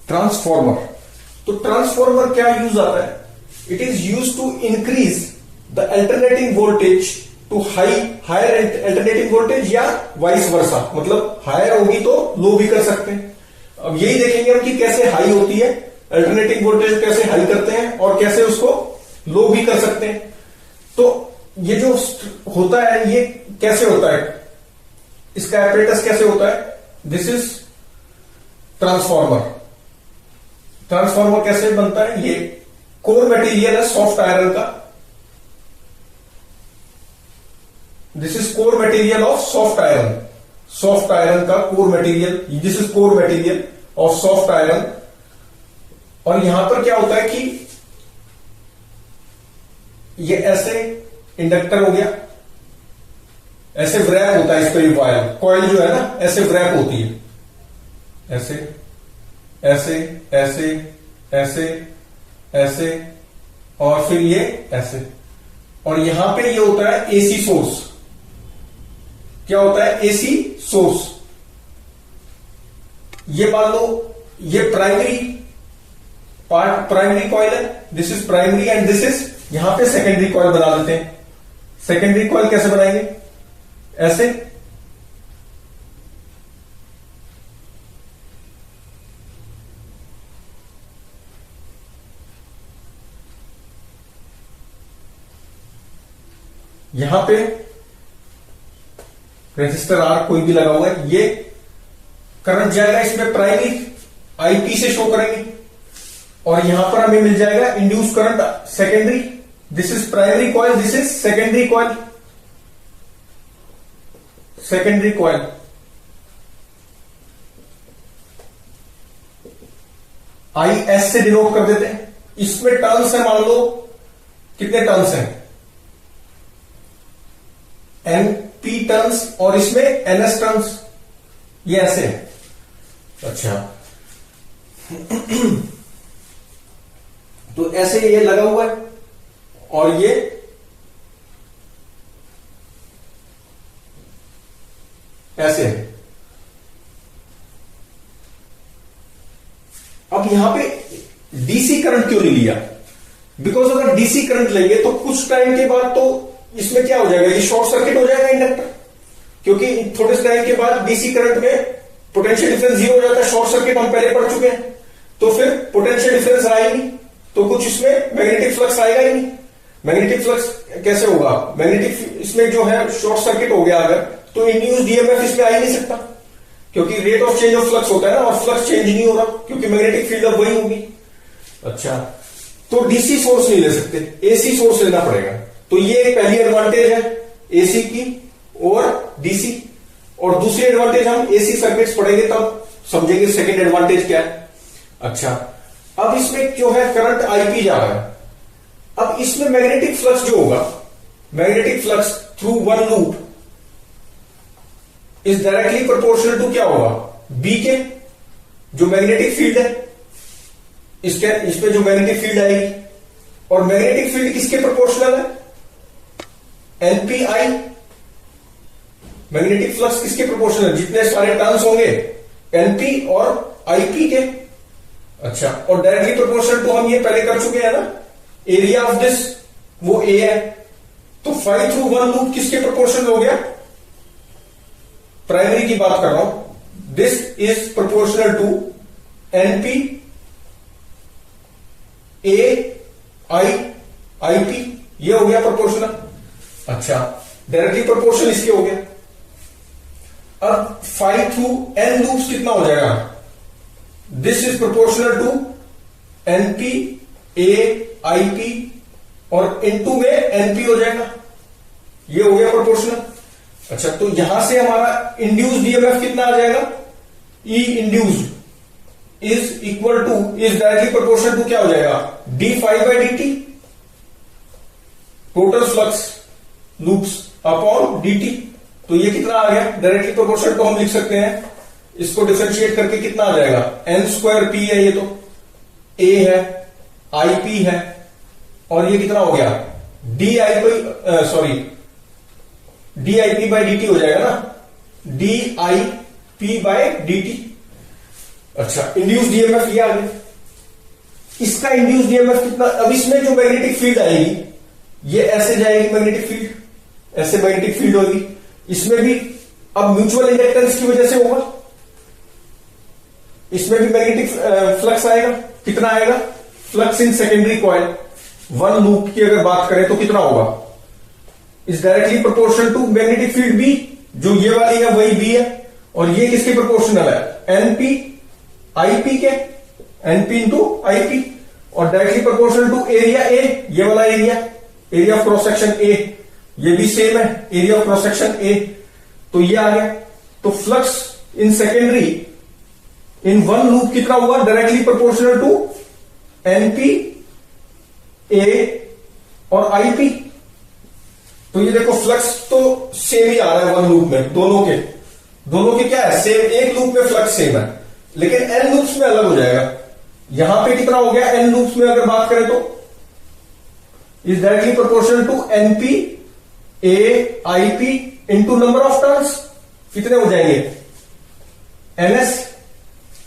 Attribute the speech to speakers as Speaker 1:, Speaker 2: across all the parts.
Speaker 1: Transformer. तो transformer क्या use आता है? It is use to increase the alternating voltage to hire alternating voltage या वाइस वर्सा, मतलब हायर होगी तो लो भी कर सकते हैं। अब यही देखेंगे हम कि कैसे हाई होती है, अल्टरनेटिंग वोल्टेज कैसे हाई करते हैं और कैसे उसको लो भी कर सकते हैं। तो ये जो होता है ये कैसे होता है, इसका एपरेटस कैसे होता है? This is transformer. ट्रांसफॉर्मर कैसे बनता है? ये कोर मटेरियल है सॉफ्ट आयरन का। This is core material of soft iron. Soft iron का core material, this is core material of soft iron. और यहां पर क्या होता है कि ये ऐसे इंडक्टर हो गया, ऐसे व्रैप होता है इस पर वायर, कॉइल जो है ना ऐसे व्रैप होती है, ऐसे ऐसे ऐसे ऐसे ऐसे और फिर ये ऐसे। और यहां पे ये होता है एसी सोर्स। क्या होता है? AC source. ये मान लो ये प्राइमरी पार्ट, प्राइमरी कॉइल है, this is primary and this is, यहां पे सेकेंडरी कॉइल बना देते हैं। सेकेंडरी कॉइल कैसे बनाएंगे? ऐसे, यहां पे रेजिस्टर आर कोई भी लगा हुआ है, ये करंट जाएगा इसमें, प्राइमरी आईपी से शो करेंगे और यहां पर हमें मिल जाएगा induce current secondary. This is primary coil, this is secondary coil. Secondary coil I S से डिनोट कर देते हैं। इसमें टर्न्स है, मान लो कितने टर्न्स हैं? एन पी टर्न्स और इसमें एनएस टर्न्स, ये ऐसे है। अच्छा तो ऐसे ये लगा हुआ है और ये ऐसे है। अब यहां पे डीसी करंट क्यों नहीं लिया? बिकॉज अगर डीसी करंट लेंगे तो कुछ टाइम के बाद तो इसमें क्या हो जाएगा, ये शॉर्ट सर्किट हो जाएगा इंडक्टर, क्योंकि थोड़े से टाइम के बाद डीसी करंट में पोटेंशियल डिफरेंस जीरो हो जाता है। शॉर्ट सर्किट हम पहले पढ़ चुके हैं, तो फिर पोटेंशियल डिफरेंस आएगा ही नहीं, तो कुछ इसमें मैग्नेटिक फ्लक्स आएगा ही नहीं। मैग्नेटिक फ्लक्स कैसे होगा? मैग्नेटिक इसमें जो है शॉर्ट सर्किट हो गया अगर, तो इंड्यूस्ड ईएमएफ इसमें आ ही नहीं सकता, क्योंकि rate of change of flux होता है ना, और फ्लक्स चेंज नहीं हो रहा क्योंकि मैग्नेटिक फील्ड अब वही होगी। अच्छा, तो डीसी सोर्स नहीं ले सकते, एसी सोर्स लेना पड़ेगा। तो ये एक पहली एडवांटेज है एसी की और डीसी। और दूसरी एडवांटेज हम एसी सर्किट्स पढ़ेंगे तब समझेंगे सेकंड एडवांटेज क्या है। अच्छा, अब इसमें जो है करंट आईपी जा रहा है। अब इसमें मैग्नेटिक फ्लक्स जो होगा, magnetic flux through one loop is directly proportional to क्या होगा? बी के जो मैग्नेटिक फील्ड है, इसमें जो मैग्नेटिक फील्ड आएगी, और मैग्नेटिक फील्ड किसके प्रोपोर्शनल है? एनपीआई। मैग्नेटिक फ्लक्स किसके प्रोपोर्शनल है? जितने सारे टर्न्स होंगे एनपी और आईपी के। अच्छा, और डायरेक्टली प्रोपोर्शनल टू हम ये पहले कर चुके हैं ना, एरिया ऑफ दिस वो ए है, तो 5 थ्रू 1 लूप किसके प्रोपोर्शनल हो गया? प्राइमरी की बात कर रहा हूं। This is proportional to NP A I IP, ये हो गया प्रोपोर्शनल। अच्छा, डायरेक्टली प्रोपोर्शनल इसके हो गया। अब 5 थ्रू एन लूप्स कितना हो जाएगा? This is proportional to NP A IP और इनटू में एनपी हो जाएगा, ये हो गया प्रोपोर्शनल। अच्छा, तो यहां से हमारा इंड्यूस्ड ईएमएफ कितना आ जाएगा? E induced is equal to, is directly proportional to क्या हो जाएगा? D phi by D t, total flux loops upon d t. तो ये कितना आ गया? डायरेक्टली प्रोपोर्शनल तो हम लिख सकते हैं, इसको डिफरेंशिएट करके कितना आ जाएगा? एन स्क्वायर पी है, ये तो ए है, आई पी है, और ये कितना हो गया? D I P, sorry D I P by D T हो जाएगा ना, D I P by D T. अच्छा, इंड्यूस्ड ईएमएफ ये आ गया। इसका इंड्यूस्ड ईएमएफ कितना, अब इसमें जो मैग्नेटिक फील्ड आएगी ये ऐसे जाएगी, मैग्नेटिक फील्ड ऐसे मैग्नेटिक फील्ड होगी, इसमें भी अब म्यूचुअल इंडक्टेंस की वजह से होगा, इसमें भी मैग्नेटिक फ्लक्स आएगा। कितना आएगा? Flux in secondary coil 1 loop की अगर बात करें तो कितना होगा? Is directly proportional to magnetic field B, जो ये वाली है वही बी है, और ये किसके प्रोपोर्शनल है? एनपी आईपी के, एनपी इंटू आईपी, और directly proportional to area A, ये वाला area of cross section A, ये भी सेम है, area of cross section A. तो ये आ गया। तो flux in secondary in 1 loop कितना हुआ? डायरेक्टली प्रोपोर्शनल टू एनपी ए और आईपी। तो ये देखो फ्लक्स तो सेम ही आ रहा है 1 लूप में, दोनों के क्या है? सेम, एक लूप में फ्लक्स सेम है, लेकिन एन लूप्स में अलग हो जाएगा। यहां पे कितना हो गया? एन लूप्स में अगर बात करें तो is directly proportional to NP A IP into number of turns. कितने हो जाएंगे? एनएस,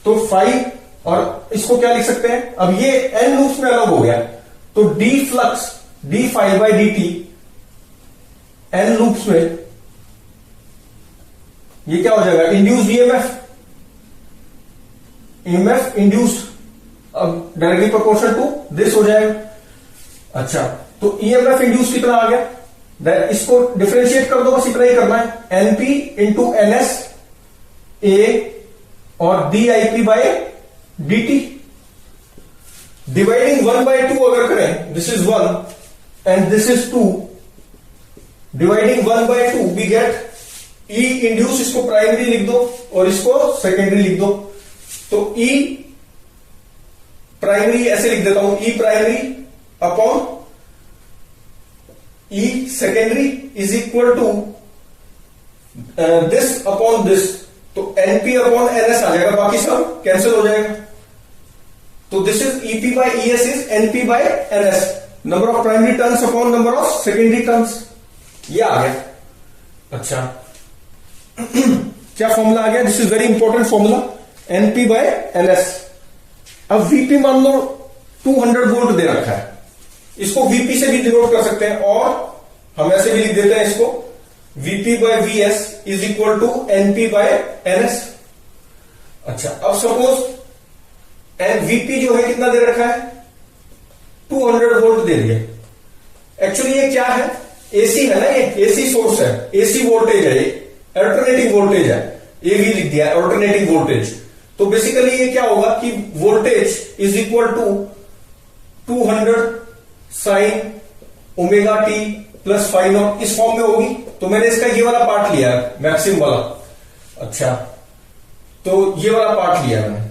Speaker 1: तो 5, और इसको क्या लिख सकते हैं? अब ये एन लूप्स में अलग हो गया, तो D flux D phi by D T N loops में, ये क्या हो जाएगा? इंड्यूस्ड ईएमएफ इंड्यूस्ड, अब डायरेक्टली प्रोपोर्शनल टू दिस हो जाएगा। अच्छा, तो ईएमएफ इंड्यूस कितना आ गया? इसको डिफरेंशिएट कर दो, बस इतना ही करना है। एनपी इंटू एनएस ए और D I P by D T. Dividing 1/2 अगर करें, this is 1 and this is 2, dividing 1/2 we get E induce, इसको प्राइमरी लिख दो और इसको सेकेंडरी लिख दो। तो ई प्राइमरी ऐसे लिख देता हूं, E primary upon E secondary is equal to this upon this, तो एनपी अपॉन एनएस आ जाएगा, बाकी सब कैंसिल हो जाएगा। तो this is EP by ES is NP by NS, number of primary turns upon number of secondary turns, ये आ गया। अच्छा क्या फॉर्मूला आ गया? This is very important formula, NP by NS. अब वीपी मान लो 200 वोल्ट दे रखा है, इसको वीपी से भी डिनोट कर सकते हैं, और हम ऐसे भी लिख देते हैं इसको, VP by VS is equal to NP by NS. अच्छा, अब सपोज एन वीपी जो है कितना दे रखा है? 200 वोल्ट दे दिया। एक्चुअली ये क्या है? एसी है ना, ये एसी सोर्स है, एसी वोल्टेज है, ये अल्टरनेटिंग वोल्टेज है, ये भी लिख दिया अल्टरनेटिंग वोल्टेज। तो बेसिकली ये क्या होगा कि voltage is equal to 200 sine omega T plus phi naught, इस फॉर्म में होगी। तो मैंने इसका ये वाला पार्ट लिया है, मैक्सिमम वाला। अच्छा, तो ये वाला पार्ट लिया मैंने,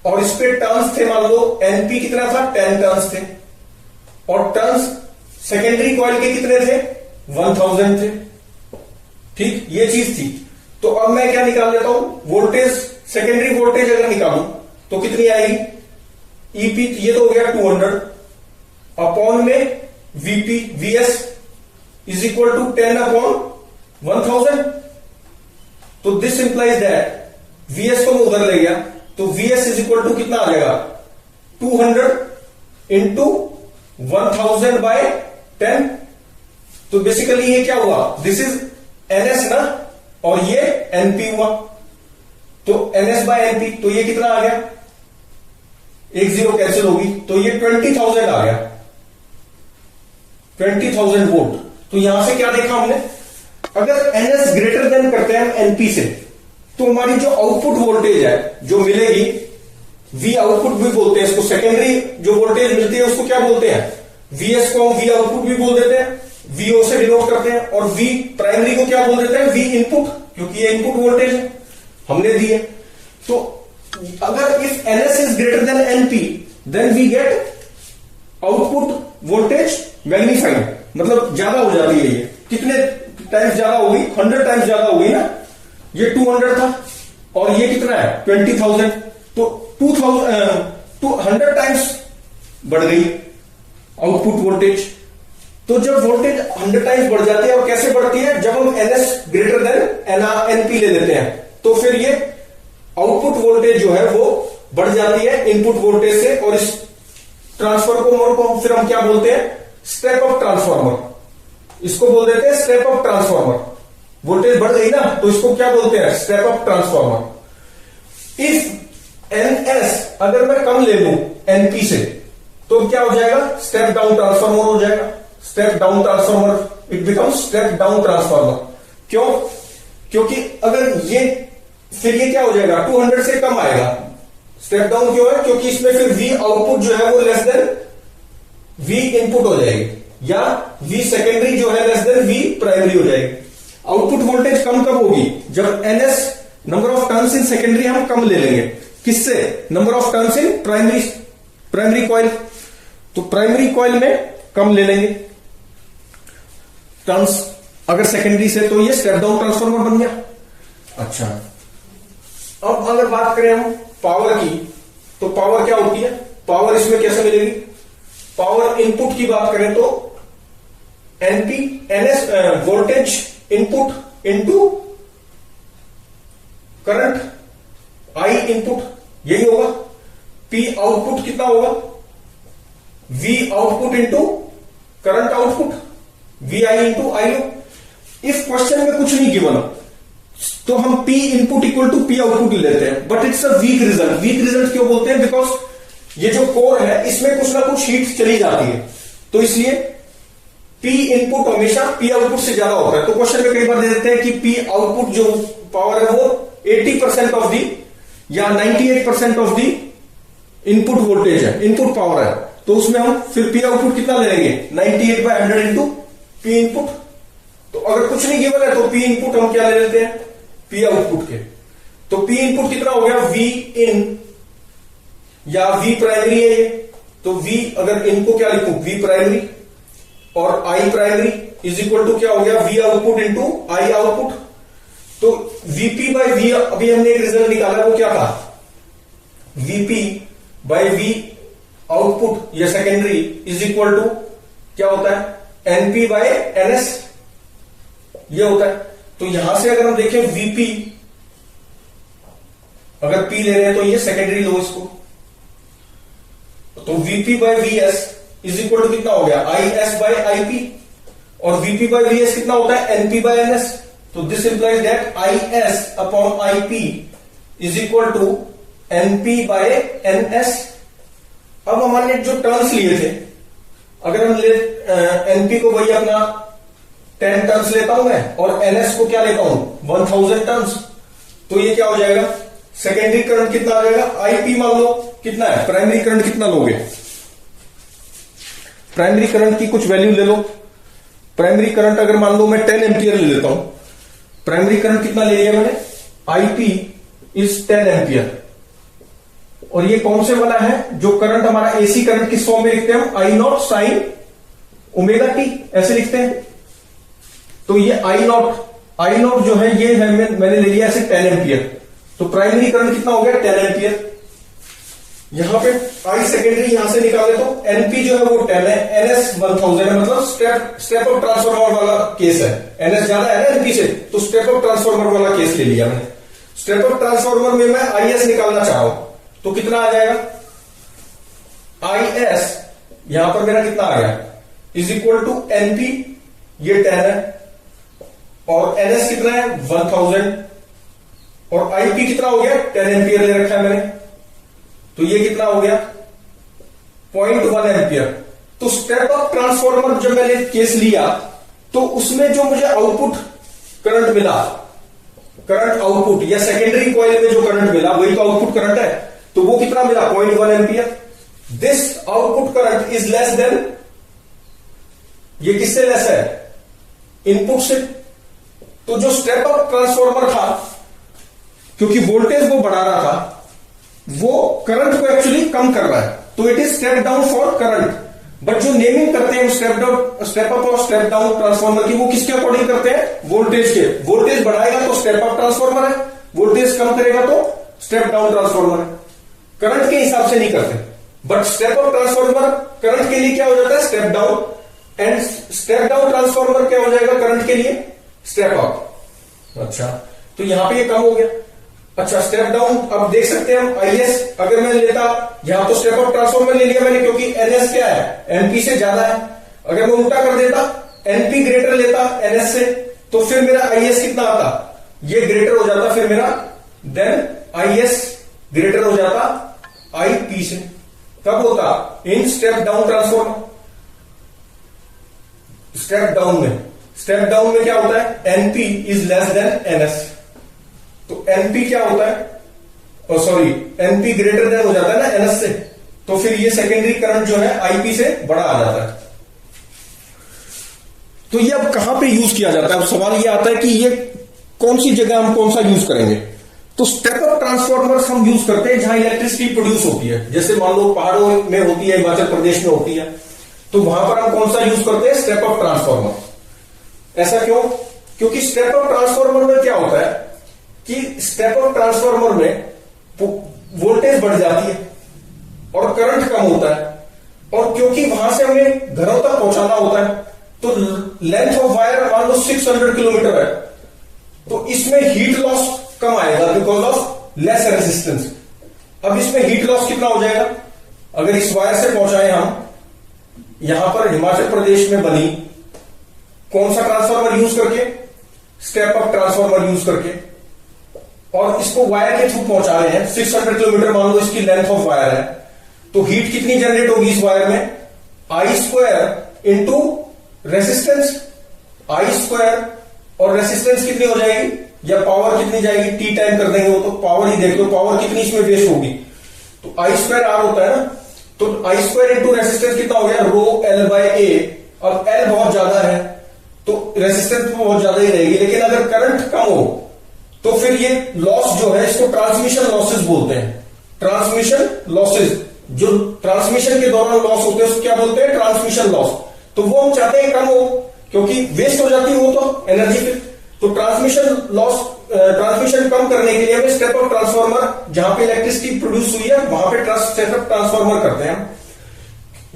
Speaker 1: और इस पे टर्न्स थे, मान लो एनपी कितना था? 10 टर्न्स थे, और टर्न्स सेकेंडरी कॉइल के कितने थे? 1000 थे। ठीक, ये चीज थी। तो अब मैं क्या निकाल लेता हूं? वोल्टेज, सेकेंडरी वोल्टेज अगर निकालूं तो कितनी आएगी? ईपी, ये तो हो गया 200 अपॉन में VP VS is equal to 10 upon 1000। तो दिस इंप्लाइज दैट वीएस को मैं उधर ले गया, तो वीएस इज इक्वल टू कितना आ जाएगा? 200 इंटू 1000 बाय 10। तो बेसिकली ये क्या हुआ? दिस इज एनएस ना, और ये एनपी हुआ, तो एनएस बाय एनपी, तो ये कितना आ गया? 1 0 कैंसिल होगी, तो ये 20,000 आ गया, 20,000 वोल्ट। तो यहां से क्या देखा हमने? अगर एनएस ग्रेटर देन करते हैं हम एनपी से, तो हमारी जो आउटपुट वोल्टेज है जो मिलेगी, वी आउटपुट भी बोलते हैं इसको, सेकेंडरी जो वोल्टेज मिलती है उसको क्या बोलते हैं? वीएस को हम वी आउटपुट भी बोल देते हैं, वीओ से डिनोट करते हैं, और वी प्राइमरी को क्या बोल देते हैं? वी इनपुट, क्योंकि ये इनपुट वोल्टेज है हमने दी है। तो अगर if NS is greater than NP, then we get output voltage magnified, मतलब ज्यादा हो जाती है। ये कितने टाइम्स ज्यादा होगी? 100 टाइम्स ज्यादा होगी ना। ये 200 था और ये कितना है? 20,000, तो 100 टाइम्स बढ़ गई आउटपुट वोल्टेज। तो जब वोल्टेज 100 टाइम्स बढ़ जाती है, और कैसे बढ़ती है? जब हम एनएस ग्रेटर देन एनपी ले लेते हैं, तो फिर ये आउटपुट वोल्टेज जो है वो बढ़ जाती है इनपुट वोल्टेज से, और इस ट्रांसफार्मर को फिर हम क्या बोलते हैं, स्टेप अप ट्रांसफार्मर। इसको बोल देते हैं स्टेप अप ट्रांसफार्मर। वोल्टेज बढ़ गई ना, तो इसको क्या बोलते हैं, step up transformer. If NS अगर मैं कम ले लूं एनपी से, तो क्या हो जाएगा, स्टेप डाउन ट्रांसफार्मर हो जाएगा। Step down transformer, it becomes step down transformer. क्यों, क्योंकि अगर ये फिर ये क्या हो जाएगा, 200 से कम आएगा। स्टेप डाउन क्यों है, क्योंकि इसमें फिर वी आउटपुट जो है वो लेस देन वी इनपुट हो जाएगी, या वी सेकेंडरी जो है लेस देन वी प्राइमरी हो जाएगी। आउटपुट वोल्टेज कम कब होगी, जब NS number of turns in secondary हम कम ले लेंगे। किससे, number of turns in primary coil. तो प्राइमरी कॉइल में कम ले लेंगे टर्न्स अगर सेकेंडरी से, तो ये स्टेप डाउन ट्रांसफार्मर बन गया। अच्छा, अब अगर बात करें हम पावर की, तो पावर क्या होती है, पावर इसमें कैसे मिलेगी। पावर इनपुट की बात करें तो NP NS voltage input into current I input, यही होगा। पी आउटपुट कितना होगा, V output into current output, V I into I O. इस क्वेश्चन में कुछ नहीं गिवन तो हम P input equal to P output लेते हैं, but it's a weak result. Weak result क्यों बोलते हैं, बिकॉज ये जो कोर है इसमें कुछ ना कुछ हीट चली जाती है, तो इसलिए P इनपुट हमेशा P आउटपुट से ज्यादा होता है। तो क्वेश्चन में कई बार दे देते हैं कि P आउटपुट जो पावर है वो 80% ऑफ दी या 98% ऑफ दी इनपुट वोल्टेज है, इनपुट पावर है। तो उसमें हम फिर P आउटपुट कितना ले लेंगे, 98/100 इंटू P इनपुट। तो अगर कुछ नहीं गिवन है तो P इनपुट हम क्या ले लेते हैं, P आउटपुट के। तो P इनपुट कितना हो गया, V इन या V प्राइमरी है ये, तो V अगर इनको क्या लिखूं, V प्राइमरी और I primary is equal to क्या हो गया, V output into I output. तो VP बाई V, अभी हमने एक रिजल्ट निकाला, वो क्या था, VP बाई V आउटपुट या सेकेंडरी इज इक्वल टू क्या होता है, NP बाई NS, ये होता है। तो यहां से अगर हम देखें VP, अगर P ले रहे हैं तो ये सेकेंडरी लो इसको, तो VP by VS is equal to कितना हो गया, IS बाई IP, और VP बाई VS कितना होता है, NP बाई NS। तो this implies that IS upon IP is equal to NP by NS। अब हमारे जो टर्न्स लिए थे, अगर हम ले NP को वही अपना 10 टर्न्स लेता हूं मैं, और NS को क्या लेता हूं, 1000 टर्न्स, तो ये क्या हो जाएगा, सेकेंडरी करंट कितना आ जाएगा, IP मान लो कितना है, प्राइमरी करंट कितना लोगे, प्राइमरी करंट की कुछ वैल्यू ले लो। प्राइमरी करंट अगर मान लो मैं 10 एम्पियर ले लेता हूं, प्राइमरी करंट कितना ले लिया मैंने, IP इज 10 एम्पियर। और ये कौन से वाला है, जो करंट हमारा एसी करंट किस फॉर्म में लिखते हैं हम, I0 साइन ओमेगा टी, ऐसे लिखते हैं। तो ये I0 जो है ये है, मैंने ले लिया ऐसे 10 एम्पियर। तो प्राइमरी करंट कितना हो गया, 10 एम्पियर। यहां पे I सेकेंडरी यहां से निकाले तो NP जो है वो 10 है, NS 1000 है, मतलब स्टेप अप ट्रांसफार्मर वाला केस है। NS ज्यादा है ना NP से, तो स्टेप अप ट्रांसफार्मर वाला केस ले लिया मैंने। स्टेप अप ट्रांसफार्मर में मैं IS निकालना चाह रहा हूं, तो कितना आ जाएगा, IS यहां पर मेरा कितना आ गया, इज इक्वल टू NP, ये 10 है, और NS कितना है 1000, और IP कितना हो गया, 10 एम्पियर ले रखा है मैंने, तो ये कितना हो गया 0.1 एम्पियर। तो स्टेप अप ट्रांसफार्मर जब मैंने केस लिया, तो उसमें जो मुझे आउटपुट करंट मिला, करंट आउटपुट या सेकेंडरी कॉइल में जो करंट मिला वही तो आउटपुट करंट है, तो वो कितना मिला 0.1 ampere. This output current is less than, ये किससे लेस है, इनपुट से। तो जो स्टेप अप ट्रांसफार्मर था, क्योंकि वोल्टेज वो बढ़ा रहा था, वो करंट को एक्चुअली कम कर रहा है, तो it is step down for current. But जो नेमिंग करते हैं स्टेप अप और स्टेप डाउन ट्रांसफार्मर की, वो किसके अकॉर्डिंग करते हैं, वोल्टेज के। वोल्टेज बढ़ाएगा तो स्टेप अप ट्रांसफार्मर है, वोल्टेज कम करेगा तो स्टेप डाउन ट्रांसफार्मर है। करंट के हिसाब से नहीं करते, but step up transformer current के लिए क्या हो जाता है, step down, and step down transformer क्या हो जाएगा करंट के लिए, स्टेप अप। अच्छा, तो यहां पे ये कम हो गया। अच्छा, स्टेप डाउन अब देख सकते हैं हम आईएस अगर मैं लेता, यहां तो स्टेप अप ट्रांसफॉर्मर ले लिया मैंने क्योंकि एनएस क्या है, एनपी से ज्यादा है। अगर मैं उल्टा कर देता, एनपी ग्रेटर लेता एनएस से, तो फिर मेरा आईएस कितना आता, ये ग्रेटर हो जाता फिर मेरा, देन आईएस ग्रेटर हो जाता आईपी से। कब होता, in step down transformer. Step down में क्या होता है, NP is less than NS. तो एनपी क्या होता है, सॉरी एनपी ग्रेटर देन हो जाता है ना एनएस से, तो फिर ये सेकेंडरी करंट जो है आईपी से बड़ा आ जाता है। तो ये अब कहां पे यूज किया जाता है, अब सवाल ये आता है कि ये कौन सी जगह हम कौन सा यूज करेंगे। तो स्टेप अप ट्रांसफॉर्मर्स हम यूज करते हैं जहां इलेक्ट्रिसिटी प्रोड्यूस होती है, जैसे मान लो पहाड़ों में होती है, हिमाचल प्रदेश में होती है, तो वहां पर हम कौन सा यूज करते हैं, स्टेप अप ट्रांसफॉर्मर। ऐसा क्यों, क्योंकि स्टेप अप ट्रांसफॉर्मर में क्या होता है कि स्टेप अप ट्रांसफॉर्मर में वोल्टेज बढ़ जाती है और करंट कम होता है, और क्योंकि वहां से हमें घरों तक पहुंचाना होता है, तो लेंथ ऑफ वायर मान लो 600 किलोमीटर है, तो इसमें हीट लॉस कम आएगा बिकॉज ऑफ लेस रेजिस्टेंस। अब इसमें हीट लॉस कितना हो जाएगा, अगर इस वायर से पहुंचाए हम, यहां पर हिमाचल प्रदेश में बनी कौन सा ट्रांसफार्मर यूज करके, स्टेप अप ट्रांसफार्मर यूज करके, और इसको वायर के थ्रू पहुंचा रहे हैं 600 किलोमीटर मान लो इसकी लेंथ ऑफ वायर है, तो हीट कितनी जनरेट होगी इस वायर में, आई स्क्वायर इंटू रेसिस्टेंस, आई स्क्वायर और रेसिस्टेंस कितनी हो जाएगी, या पावर कितनी जाएगी, टी टाइम कर देंगे वो, तो पावर ही देख लो, पावर कितनी इसमें वेस्ट होगी, तो आई स्क्वायर आर होता है ना, तो आई स्क्वायर इंटू रेसिस्टेंस कितना हो गया, रो एल बाय ए। अब एल बहुत ज्यादा है तो रेसिस्टेंस तो बहुत ज्यादा ही रहेगी, लेकिन अगर करंट कम हो तो फिर ये लॉस जो है इसको ट्रांसमिशन लॉसेस बोलते हैं। ट्रांसमिशन लॉसेस, जो ट्रांसमिशन के दौरान लॉस होते हैं उसको क्या बोलते हैं, ट्रांसमिशन लॉस। तो वो हम चाहते हैं कम हो, क्योंकि वेस्ट हो जाती है वो तो एनर्जी पे। तो ट्रांसमिशन लॉस, ट्रांसमिशन कम करने के लिए हमें स्टेप अप ट्रांसफार्मर, जहां पे इलेक्ट्रिसिटी प्रोड्यूस हुई है वहां पे स्टेप अप ट्रांसफार्मर करते हैं,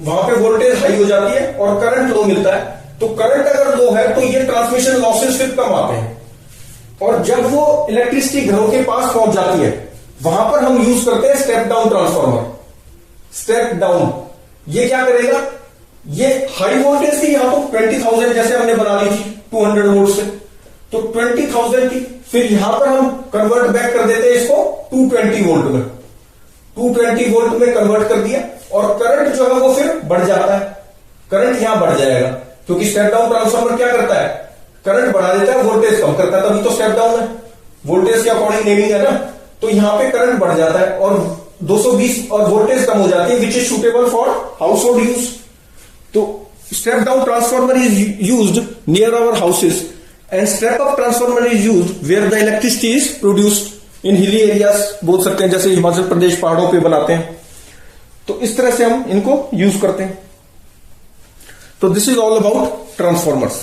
Speaker 1: वहां पे वोल्टेज हाई हो जाती है और करंट लो मिलता है। तो करंट अगर लो है तो ये ट्रांसमिशन लॉसेस फिर कम आते हैं, और जब वो इलेक्ट्रिसिटी घरों के पास पहुंच जाती है वहां पर हम यूज करते हैं step down transformer. Step down ये क्या करेगा, ये हाई वोल्टेज थी यहां तो 20,000 जैसे हमने बना ली थी 200 वोल्ट से, तो 20,000 की फिर यहां पर हम कन्वर्ट बैक कर देते हैं इसको 220 वोल्ट में, 220 वोल्ट में कन्वर्ट कर दिया, और करंट जो है वो फिर बढ़ जाता है, करंट यहां बढ़ जाएगा, क्योंकि स्टेप डाउन ट्रांसफार्मर क्या करता है, करंट बढ़ा देता है, वोल्टेज कम करता है, तभी तो स्टेप डाउन है, वोल्टेज के अकॉर्डिंग नेमिंग है ना। तो यहां पे करंट बढ़ जाता है और 220 और वोल्टेज कम हो जाती है, which is suitable for household use. तो step down transformer is used near our houses and step up transformer is used where the electricity is produced in hilly areas, बोल सकते हैं, जैसे हिमाचल प्रदेश पहाड़ों पे बनाते हैं, तो इस तरह से हम इनको यूज करते हैं। तो this is all about transformers.